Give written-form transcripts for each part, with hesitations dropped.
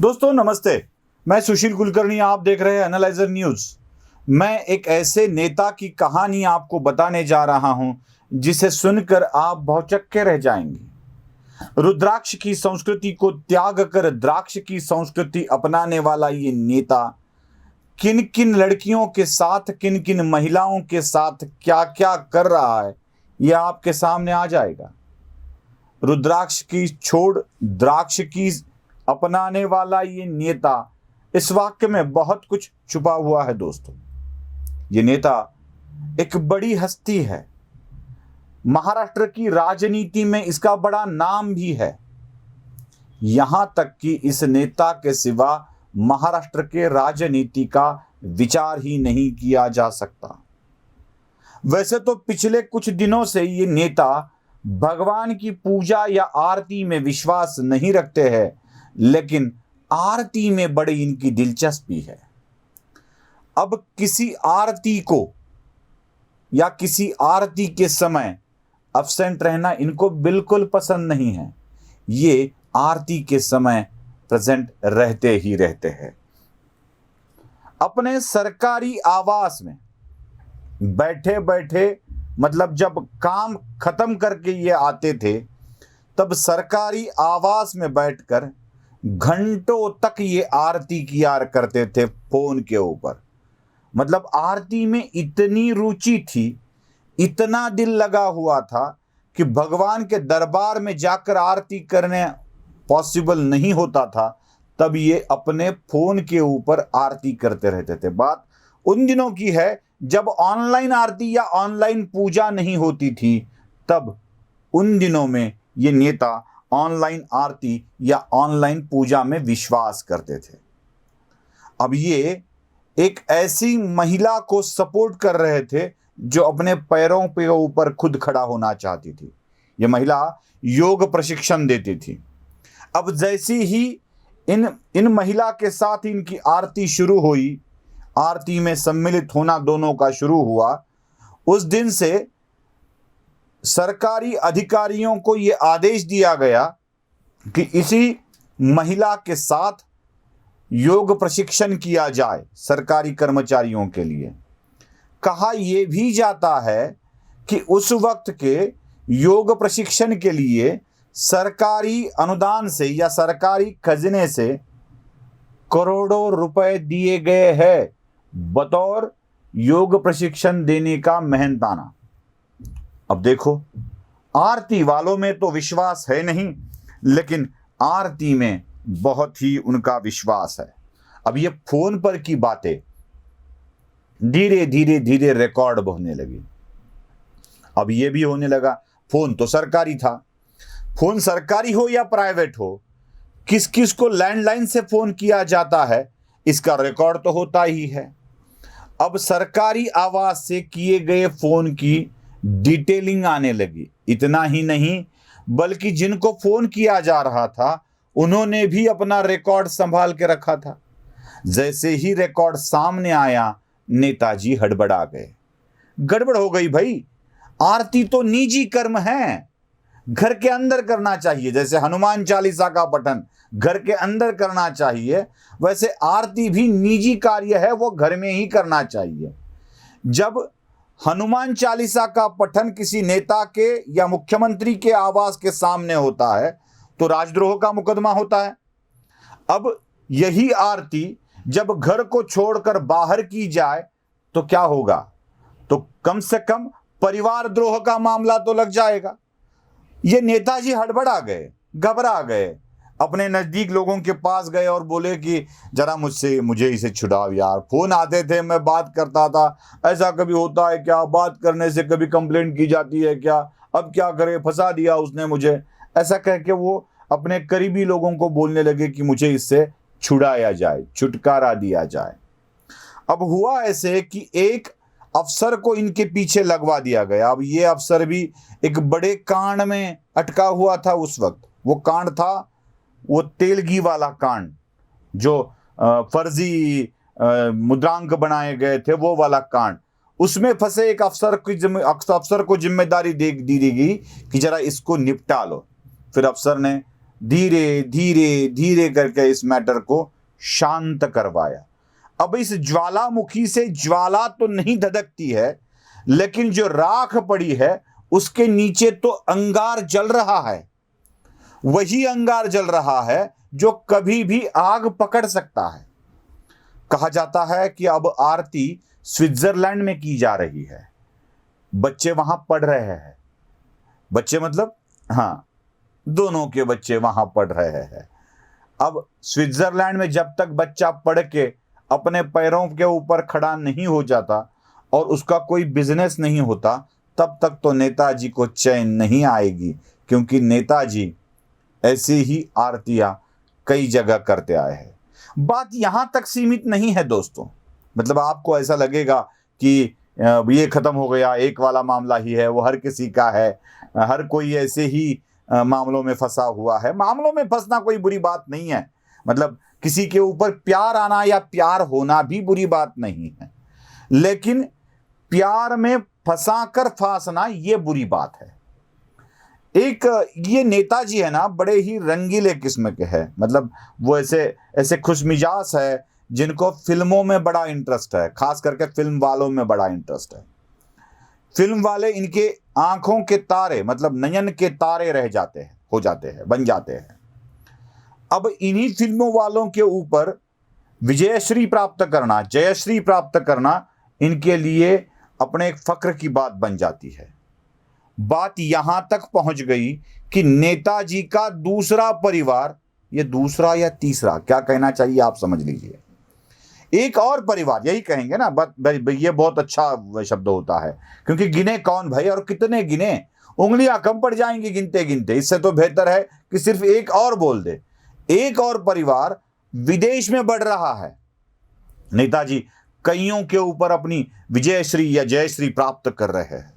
दोस्तों नमस्ते, मैं सुशील कुलकर्णी, आप देख रहे हैं एनालाइजर न्यूज। मैं एक ऐसे नेता की कहानी आपको बताने जा रहा हूं जिसे सुनकर आप भौचक्के रह जाएंगे। रुद्राक्ष की संस्कृति को त्याग कर द्राक्ष की संस्कृति अपनाने वाला ये नेता किन किन लड़कियों के साथ, किन किन महिलाओं के साथ क्या क्या कर रहा है, यह आपके सामने आ जाएगा। रुद्राक्ष की छोड़ द्राक्ष की अपनाने वाला ये नेता, इस वाक्य में बहुत कुछ छुपा हुआ है दोस्तों। ये नेता एक बड़ी हस्ती है, महाराष्ट्र की राजनीति में इसका बड़ा नाम भी है। यहां तक कि इस नेता के सिवा महाराष्ट्र के राजनीति का विचार ही नहीं किया जा सकता। वैसे तो पिछले कुछ दिनों से ये नेता भगवान की पूजा या आरती में विश्वास नहीं रखते हैं, लेकिन आरती में बड़ी इनकी दिलचस्पी है। अब किसी आरती को या किसी आरती के समय अब्सेंट रहना इनको बिल्कुल पसंद नहीं है। ये आरती के समय प्रेजेंट रहते ही रहते हैं। अपने सरकारी आवास में बैठे बैठे, मतलब जब काम खत्म करके ये आते थे, तब सरकारी आवास में बैठकर घंटों तक ये आरती किया करते थे फोन के ऊपर। मतलब आरती में इतनी रुचि थी, इतना दिल लगा हुआ था कि भगवान के दरबार में जाकर आरती करने पॉसिबल नहीं होता था, तब ये अपने फोन के ऊपर आरती करते रहते थे। बात उन दिनों की है जब ऑनलाइन आरती या ऑनलाइन पूजा नहीं होती थी। तब उन दिनों में ये नेता ऑनलाइन आरती या ऑनलाइन पूजा में विश्वास करते थे। अब ये एक ऐसी महिला को सपोर्ट कर रहे थे जो अपने पैरों पे ऊपर खुद खड़ा होना चाहती थी। ये महिला योग प्रशिक्षण देती थी। अब जैसी ही इन महिला के साथ इनकी आरती शुरू हुई, आरती में सम्मिलित होना दोनों का शुरू हुआ, उस दिन से सरकारी अधिकारियों को यह आदेश दिया गया कि इसी महिला के साथ योग प्रशिक्षण किया जाए सरकारी कर्मचारियों के लिए। कहा यह भी जाता है कि उस वक्त के योग प्रशिक्षण के लिए सरकारी अनुदान से या सरकारी खजाने से करोड़ों रुपए दिए गए हैं बतौर योग प्रशिक्षण देने का मेहनताना। अब देखो, आरती वालों में तो विश्वास है नहीं, लेकिन आरती में बहुत ही उनका विश्वास है। अब ये फोन पर की बातें धीरे धीरे धीरे रिकॉर्ड होने लगी। अब ये भी होने लगा, फोन तो सरकारी था। फोन सरकारी हो या प्राइवेट हो, किस किस को लैंडलाइन से फोन किया जाता है, इसका रिकॉर्ड तो होता ही है। अब सरकारी आवाज से किए गए फोन की डिटेलिंग आने लगी। इतना ही नहीं, बल्कि जिनको फोन किया जा रहा था उन्होंने भी अपना रिकॉर्ड संभाल के रखा था। जैसे ही रिकॉर्ड सामने आया, नेताजी हड़बड़ा गए। गड़बड़ हो गई भाई, आरती तो निजी कर्म है, घर के अंदर करना चाहिए। जैसे हनुमान चालीसा का पठन घर के अंदर करना चाहिए, वैसे आरती भी निजी कार्य है, वो घर में ही करना चाहिए। जब हनुमान चालीसा का पठन किसी नेता के या मुख्यमंत्री के आवास के सामने होता है तो राजद्रोह का मुकदमा होता है। अब यही आरती जब घर को छोड़कर बाहर की जाए तो क्या होगा? तो कम से कम परिवार द्रोह का मामला तो लग जाएगा। ये नेताजी हड़बड़ा गए, घबरा गए, अपने नजदीक लोगों के पास गए और बोले कि जरा मुझे इसे छुड़ाओ यार। फोन आते थे, मैं बात करता था, ऐसा कभी होता है क्या? बात करने से कभी कंप्लेंट की जाती है क्या? अब क्या करे, फंसा दिया उसने मुझे। ऐसा कह के वो अपने करीबी लोगों को बोलने लगे कि मुझे इससे छुड़ाया जाए, छुटकारा दिया जाए। अब हुआ ऐसे कि एक अफसर को इनके पीछे लगवा दिया गया। अब ये अफसर भी एक बड़े कांड में अटका हुआ था उस वक्त। वो कांड था वो तेलगी वाला कांड, जो फर्जी मुद्रांक बनाए गए थे, वो वाला कांड। उसमें फंसे एक अफसर को जिम्मेदारी दी गई कि जरा इसको निपटा लो। फिर अफसर ने धीरे धीरे धीरे करके इस मैटर को शांत करवाया। अब इस ज्वालामुखी से ज्वाला तो नहीं धधकती है, लेकिन जो राख पड़ी है उसके नीचे तो अंगार जल रहा है। वही अंगार जल रहा है जो कभी भी आग पकड़ सकता है। कहा जाता है कि अब आरती स्विट्जरलैंड में की जा रही है। बच्चे वहां पढ़ रहे हैं। बच्चे मतलब हाँ, दोनों के बच्चे वहां पढ़ रहे हैं। अब स्विट्जरलैंड में जब तक बच्चा पढ़ के अपने पैरों के ऊपर खड़ा नहीं हो जाता और उसका कोई बिजनेस नहीं होता, तब तक तो नेताजी को चैन नहीं आएगी, क्योंकि नेताजी ऐसी ही आरतियां कई जगह करते आए हैं। बात यहां तक सीमित नहीं है दोस्तों। मतलब आपको ऐसा लगेगा कि ये खत्म हो गया, एक वाला मामला ही है, वो हर किसी का है, हर कोई ऐसे ही मामलों में फंसा हुआ है। मामलों में फंसना कोई बुरी बात नहीं है, मतलब किसी के ऊपर प्यार आना या प्यार होना भी बुरी बात नहीं है, लेकिन प्यार में फंसाकर फांसना ये बुरी बात है। एक ये नेताजी है ना, बड़े ही रंगीले किस्म के हैं। मतलब वो ऐसे खुशमिजाज है जिनको फिल्मों में बड़ा इंटरेस्ट है, खास करके फिल्म वालों में बड़ा इंटरेस्ट है। फिल्म वाले इनके आंखों के तारे, मतलब नयन के तारे रह जाते हैं, हो जाते हैं, बन जाते हैं। अब इन्हीं फिल्मों वालों के ऊपर विजयश्री प्राप्त करना, जयश्री प्राप्त करना इनके लिए अपने एक फक्र की बात बन जाती है। बात यहां तक पहुंच गई कि नेताजी का दूसरा परिवार, ये दूसरा या तीसरा क्या कहना चाहिए आप समझ लीजिए, एक और परिवार, यही कहेंगे ना, ये बहुत अच्छा शब्द होता है, क्योंकि गिने कौन भाई, और कितने गिने, उंगलियां कम पड़ जाएंगी गिनते गिनते। इससे तो बेहतर है कि सिर्फ एक और बोल दे। एक और परिवार विदेश में बढ़ रहा है। नेताजी कईयों के ऊपर अपनी विजयश्री या जयश्री प्राप्त कर रहे हैं।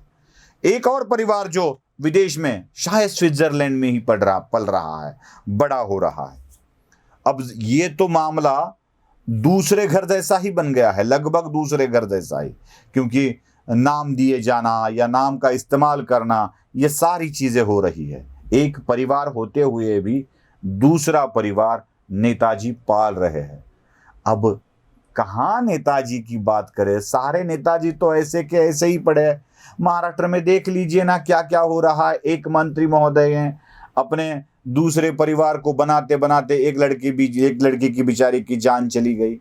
एक और परिवार जो विदेश में, शायद स्विट्जरलैंड में ही पल रहा है, बड़ा हो रहा है। अब ये तो मामला दूसरे घर जैसा ही बन गया है, लगभग दूसरे घर जैसा ही, क्योंकि नाम दिए जाना या नाम का इस्तेमाल करना, ये सारी चीजें हो रही है। एक परिवार होते हुए भी दूसरा परिवार नेताजी पाल रहे हैं। अब कहाँ नेताजी की बात करें, सारे नेताजी तो ऐसे के ऐसे ही पड़े हैं। महाराष्ट्र में देख लीजिए ना क्या क्या हो रहा है। एक मंत्री महोदय हैं, अपने दूसरे परिवार को बनाते बनाते एक लड़की की बेचारी की जान चली गई,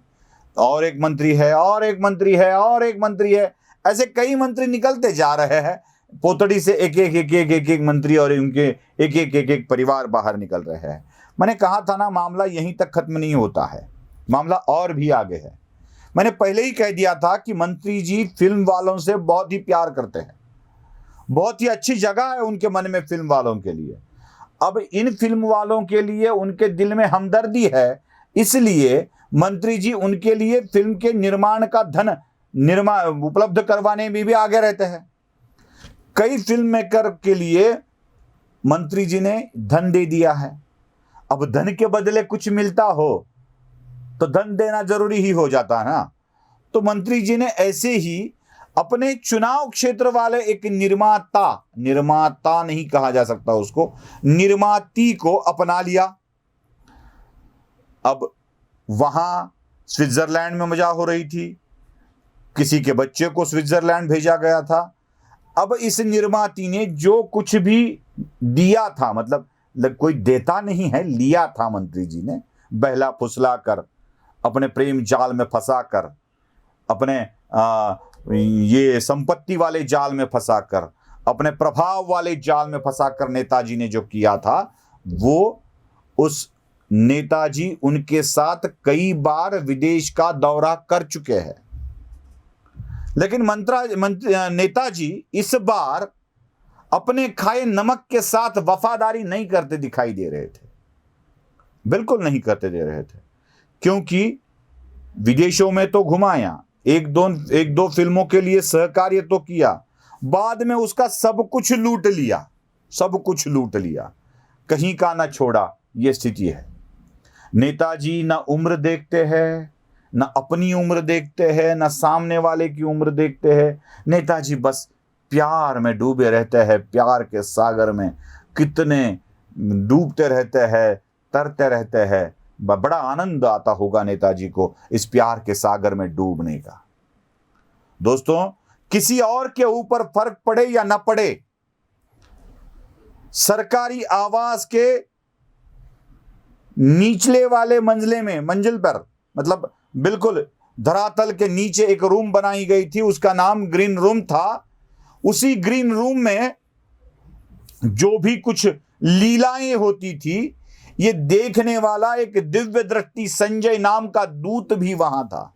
और एक मंत्री है, और एक मंत्री है, और एक मंत्री है, ऐसे कई मंत्री निकलते जा रहे हैं। पोतड़ी से एक मंत्री और उनके एक परिवार बाहर निकल रहे हैं। मैंने कहा था ना, मामला यहीं तक खत्म नहीं होता है, मामला और भी आगे है। मैंने पहले ही कह दिया था कि मंत्री जी फिल्म वालों से बहुत ही प्यार करते हैं, बहुत ही अच्छी जगह है उनके मन में फिल्म वालों के लिए। अब इन फिल्म वालों के लिए उनके दिल में हमदर्दी है, इसलिए मंत्री जी उनके लिए फिल्म के निर्माण का धन उपलब्ध करवाने में भी आगे रहते हैं। कई फिल्म मेकर के लिए मंत्री जी ने धन दे दिया है। अब धन के बदले कुछ मिलता हो तो धन देना जरूरी ही हो जाता है ना। तो मंत्री जी ने ऐसे ही अपने चुनाव क्षेत्र वाले एक निर्माता नहीं कहा जा सकता उसको, निर्माती को अपना लिया। अब वहां स्विट्जरलैंड में मजा हो रही थी, किसी के बच्चे को स्विट्जरलैंड भेजा गया था। अब इस निर्माती ने जो कुछ भी दिया था, मतलब कोई देता नहीं है, लिया था मंत्री जी ने, बहला फुसला कर, अपने प्रेम जाल में फंसा कर, अपने ये संपत्ति वाले जाल में फंसा कर, अपने प्रभाव वाले जाल में फंसा कर नेताजी ने जो किया था, वो उस नेताजी उनके साथ कई बार विदेश का दौरा कर चुके हैं। लेकिन नेताजी इस बार अपने खाए नमक के साथ वफादारी नहीं करते दिखाई दे रहे थे, बिल्कुल नहीं करते दे रहे थे, क्योंकि विदेशों में तो घुमाया, एक दो फिल्मों के लिए सहकार्य तो किया, बाद में उसका सब कुछ लूट लिया, कहीं का ना छोड़ा। यह स्थिति है। नेताजी ना उम्र देखते हैं, ना अपनी उम्र देखते हैं, ना सामने वाले की उम्र देखते हैं। नेताजी बस प्यार में डूबे रहते हैं, प्यार के सागर में। कितने डूबते रहते हैं, तरते रहते हैं। बड़ा आनंद आता होगा नेताजी को इस प्यार के सागर में डूबने का। दोस्तों, किसी और के ऊपर फर्क पड़े या न पड़े, सरकारी आवास के निचले वाले मंजिल पर, मतलब बिल्कुल धरातल के नीचे एक रूम बनाई गई थी, उसका नाम ग्रीन रूम था। उसी ग्रीन रूम में जो भी कुछ लीलाएं होती थी, ये देखने वाला एक दिव्य दृष्टि संजय नाम का दूत भी वहां था।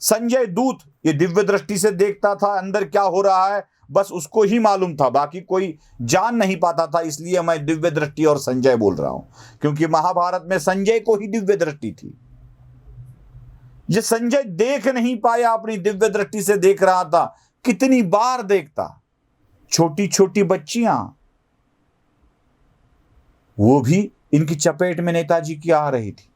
संजय दूत ये दिव्य दृष्टि से देखता था अंदर क्या हो रहा है, बस उसको ही मालूम था, बाकी कोई जान नहीं पाता था। इसलिए मैं दिव्य दृष्टि और संजय बोल रहा हूं, क्योंकि महाभारत में संजय को ही दिव्य दृष्टि थी। ये संजय देख नहीं पाया, अपनी दिव्य दृष्टि से देख रहा था। कितनी बार देखता, छोटी छोटी बच्चियां, वो भी इनकी चपेट में नेताजी की आ रही थी।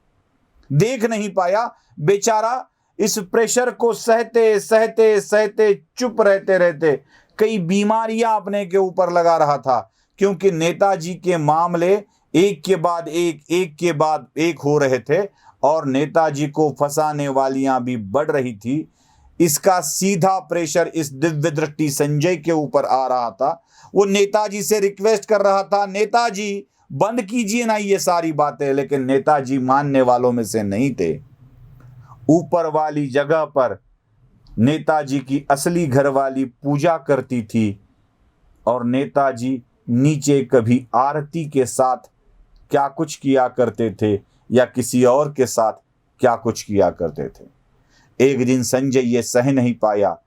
देख नहीं पाया, बेचारा इस प्रेशर को सहते सहते सहते चुप रहते रहते कई बीमारियां अपने के ऊपर लगा रहा था, क्योंकि नेताजी के मामले एक के बाद एक हो रहे थे और नेताजी को फंसाने वालियां भी बढ़ रही थी। इसका सीधा प्रेशर इस दिव्य दृष्टि संजय के ऊपर आ रहा था। वो नेताजी से रिक्वेस्ट कर रहा था, नेताजी बंद कीजिए ना ये सारी बातें, लेकिन नेताजी मानने वालों में से नहीं थे। ऊपर वाली जगह पर नेताजी की असली घरवाली पूजा करती थी और नेताजी नीचे कभी आरती के साथ क्या कुछ किया करते थे या किसी और के साथ क्या कुछ किया करते थे। एक दिन संजय ये सह नहीं पाया,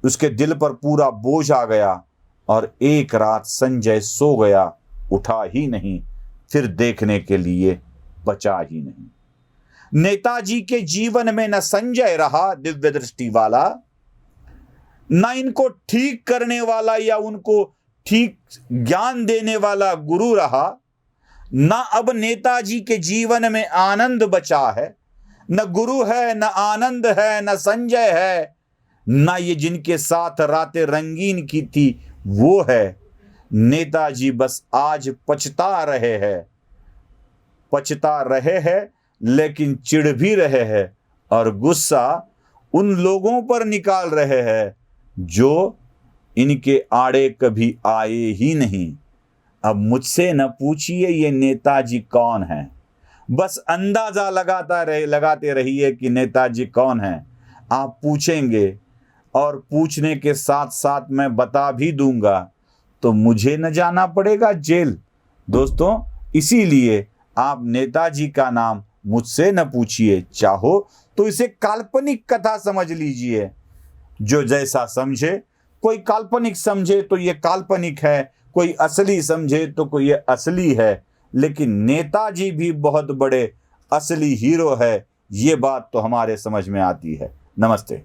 उसके दिल पर पूरा बोझ आ गया और एक रात संजय सो गया, उठा ही नहीं, फिर देखने के लिए बचा ही नहीं। नेताजी के जीवन में न संजय रहा दिव्य दृष्टि वाला, न इनको ठीक करने वाला या उनको ठीक ज्ञान देने वाला गुरु रहा, न अब नेताजी के जीवन में आनंद बचा है। न गुरु है, न आनंद है, न संजय है, न ये जिनके साथ रातें रंगीन की थी वो है। नेताजी बस आज पछता रहे हैं, लेकिन चिढ़ भी रहे हैं और गुस्सा उन लोगों पर निकाल रहे हैं जो इनके आड़े कभी आए ही नहीं। अब मुझसे न पूछिए ये नेताजी कौन है, बस अंदाजा लगाते रहिए कि नेताजी कौन है। आप पूछेंगे और पूछने के साथ साथ मैं बता भी दूंगा, तो मुझे न जाना पड़ेगा जेल। दोस्तों, इसीलिए आप नेताजी का नाम मुझसे न पूछिए, चाहो तो इसे काल्पनिक कथा समझ लीजिए, जो जैसा समझे। कोई काल्पनिक समझे तो ये काल्पनिक है, कोई असली समझे तो कोई ये असली है, लेकिन नेताजी भी बहुत बड़े असली हीरो है, ये बात तो हमारे समझ में आती है। नमस्ते।